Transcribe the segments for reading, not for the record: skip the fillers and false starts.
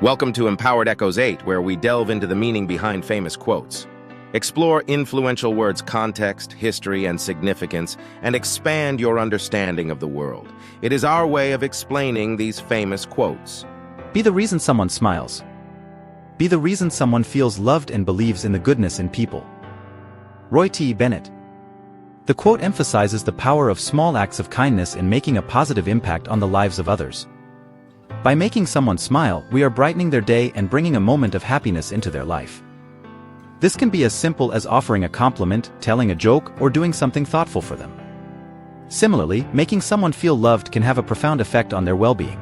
Welcome to Empowered Echoes 8, where we delve into the meaning behind famous quotes. Explore influential words' context, history, and significance, and expand your understanding of the world. It is our way of explaining these famous quotes. Be the reason someone smiles. Be the reason someone feels loved and believes in the goodness in people. Roy T. Bennett. The quote emphasizes the power of small acts of kindness in making a positive impact on the lives of others. By making someone smile, we are brightening their day and bringing a moment of happiness into their life. This can be as simple as offering a compliment, telling a joke, or doing something thoughtful for them. Similarly, making someone feel loved can have a profound effect on their well-being.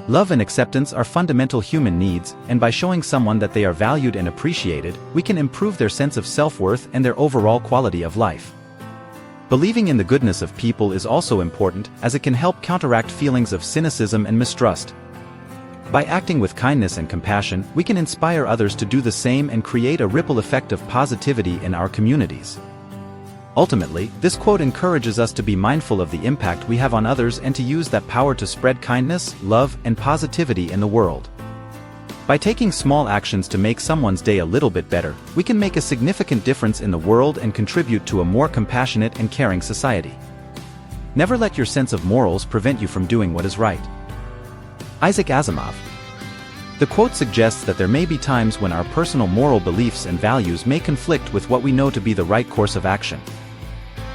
Love and acceptance are fundamental human needs, and by showing someone that they are valued and appreciated, we can improve their sense of self-worth and their overall quality of life. Believing in the goodness of people is also important, as it can help counteract feelings of cynicism and mistrust. By acting with kindness and compassion, we can inspire others to do the same and create a ripple effect of positivity in our communities. Ultimately, this quote encourages us to be mindful of the impact we have on others and to use that power to spread kindness, love, and positivity in the world. By taking small actions to make someone's day a little bit better, we can make a significant difference in the world and contribute to a more compassionate and caring society. Never let your sense of morals prevent you from doing what is right. Isaac Asimov. The quote suggests that there may be times when our personal moral beliefs and values may conflict with what we know to be the right course of action.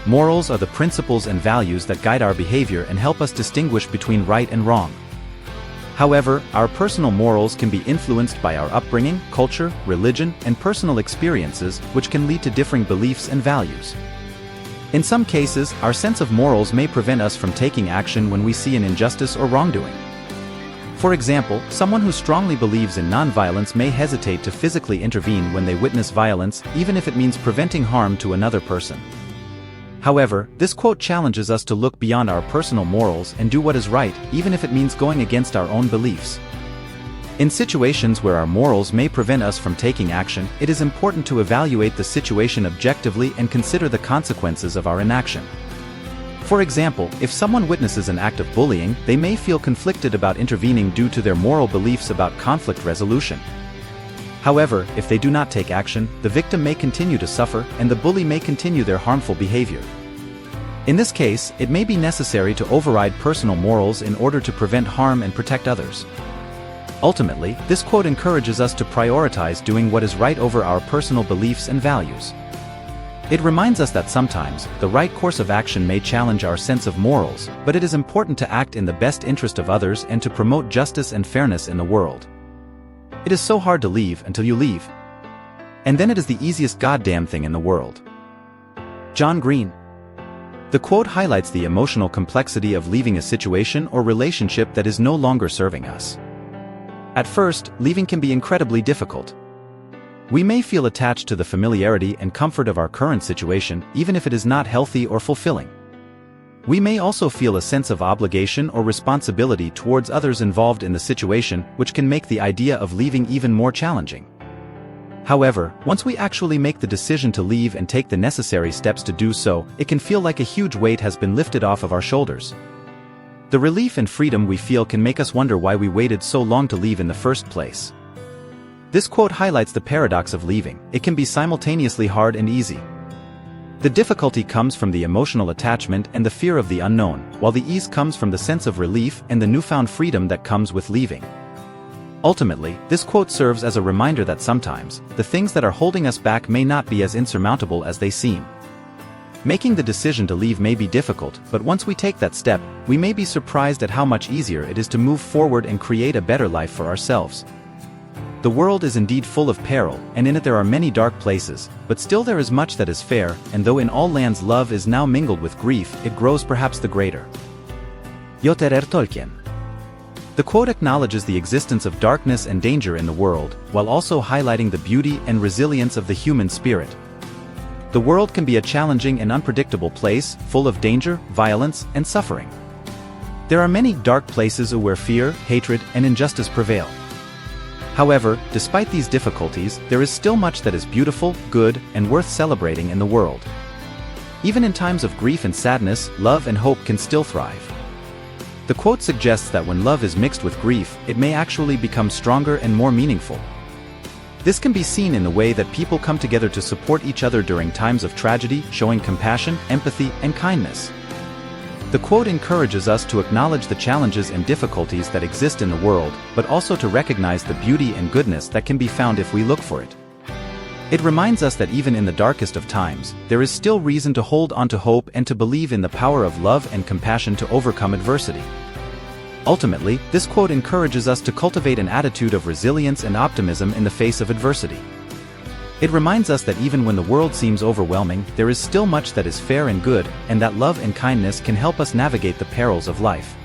Morals are the principles and values that guide our behavior and help us distinguish between right and wrong. However, our personal morals can be influenced by our upbringing, culture, religion, and personal experiences, which can lead to differing beliefs and values. In some cases, our sense of morals may prevent us from taking action when we see an injustice or wrongdoing. For example, someone who strongly believes in nonviolence may hesitate to physically intervene when they witness violence, even if it means preventing harm to another person. However, this quote challenges us to look beyond our personal morals and do what is right, even if it means going against our own beliefs. In situations where our morals may prevent us from taking action, it is important to evaluate the situation objectively and consider the consequences of our inaction. For example, if someone witnesses an act of bullying, they may feel conflicted about intervening due to their moral beliefs about conflict resolution. However, if they do not take action, the victim may continue to suffer, and the bully may continue their harmful behavior. In this case, it may be necessary to override personal morals in order to prevent harm and protect others. Ultimately, this quote encourages us to prioritize doing what is right over our personal beliefs and values. It reminds us that sometimes, the right course of action may challenge our sense of morals, but it is important to act in the best interest of others and to promote justice and fairness in the world. It is so hard to leave until you leave. And then it is the easiest goddamn thing in the world. John Green. The quote highlights the emotional complexity of leaving a situation or relationship that is no longer serving us. At first, leaving can be incredibly difficult. We may feel attached to the familiarity and comfort of our current situation, even if it is not healthy or fulfilling. We may also feel a sense of obligation or responsibility towards others involved in the situation, which can make the idea of leaving even more challenging. However, once we actually make the decision to leave and take the necessary steps to do so, it can feel like a huge weight has been lifted off of our shoulders. The relief and freedom we feel can make us wonder why we waited so long to leave in the first place. This quote highlights the paradox of leaving. It can be simultaneously hard and easy. The difficulty comes from the emotional attachment and the fear of the unknown, while the ease comes from the sense of relief and the newfound freedom that comes with leaving. Ultimately, this quote serves as a reminder that sometimes, the things that are holding us back may not be as insurmountable as they seem. Making the decision to leave may be difficult, but once we take that step, we may be surprised at how much easier it is to move forward and create a better life for ourselves. The world is indeed full of peril, and in it there are many dark places, but still there is much that is fair, and though in all lands love is now mingled with grief, it grows perhaps the greater. J.R.R. Tolkien. The quote acknowledges the existence of darkness and danger in the world, while also highlighting the beauty and resilience of the human spirit. The world can be a challenging and unpredictable place, full of danger, violence, and suffering. There are many dark places where fear, hatred, and injustice prevail. However, despite these difficulties, there is still much that is beautiful, good, and worth celebrating in the world. Even in times of grief and sadness, love and hope can still thrive. The quote suggests that when love is mixed with grief, it may actually become stronger and more meaningful. This can be seen in the way that people come together to support each other during times of tragedy, showing compassion, empathy, and kindness. The quote encourages us to acknowledge the challenges and difficulties that exist in the world, but also to recognize the beauty and goodness that can be found if we look for it. It reminds us that even in the darkest of times, there is still reason to hold on to hope and to believe in the power of love and compassion to overcome adversity. Ultimately, this quote encourages us to cultivate an attitude of resilience and optimism in the face of adversity. It reminds us that even when the world seems overwhelming, there is still much that is fair and good, and that love and kindness can help us navigate the perils of life.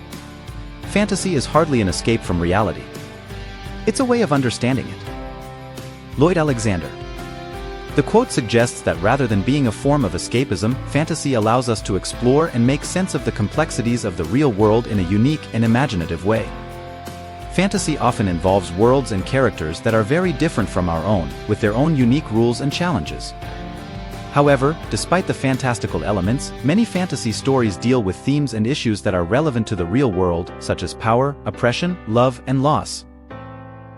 Fantasy is hardly an escape from reality. It's a way of understanding it. Lloyd Alexander. The quote suggests that rather than being a form of escapism, fantasy allows us to explore and make sense of the complexities of the real world in a unique and imaginative way. Fantasy often involves worlds and characters that are very different from our own, with their own unique rules and challenges. However, despite the fantastical elements, many fantasy stories deal with themes and issues that are relevant to the real world, such as power, oppression, love, and loss.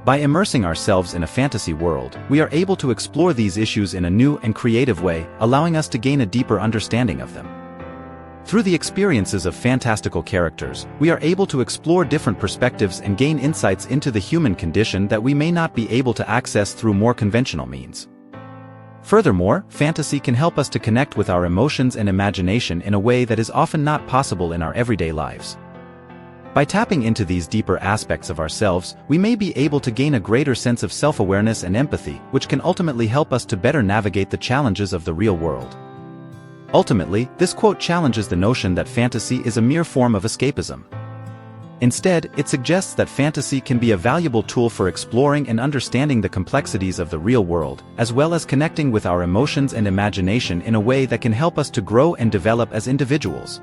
By immersing ourselves in a fantasy world, we are able to explore these issues in a new and creative way, allowing us to gain a deeper understanding of them. Through the experiences of fantastical characters, we are able to explore different perspectives and gain insights into the human condition that we may not be able to access through more conventional means. Furthermore, fantasy can help us to connect with our emotions and imagination in a way that is often not possible in our everyday lives. By tapping into these deeper aspects of ourselves, we may be able to gain a greater sense of self-awareness and empathy, which can ultimately help us to better navigate the challenges of the real world. Ultimately, this quote challenges the notion that fantasy is a mere form of escapism. Instead, it suggests that fantasy can be a valuable tool for exploring and understanding the complexities of the real world, as well as connecting with our emotions and imagination in a way that can help us to grow and develop as individuals.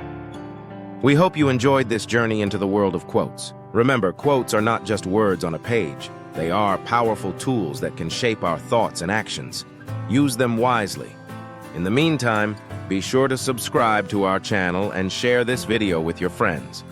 We hope you enjoyed this journey into the world of quotes. Remember, quotes are not just words on a page. They are powerful tools that can shape our thoughts and actions. Use them wisely. In the meantime, be sure to subscribe to our channel and share this video with your friends.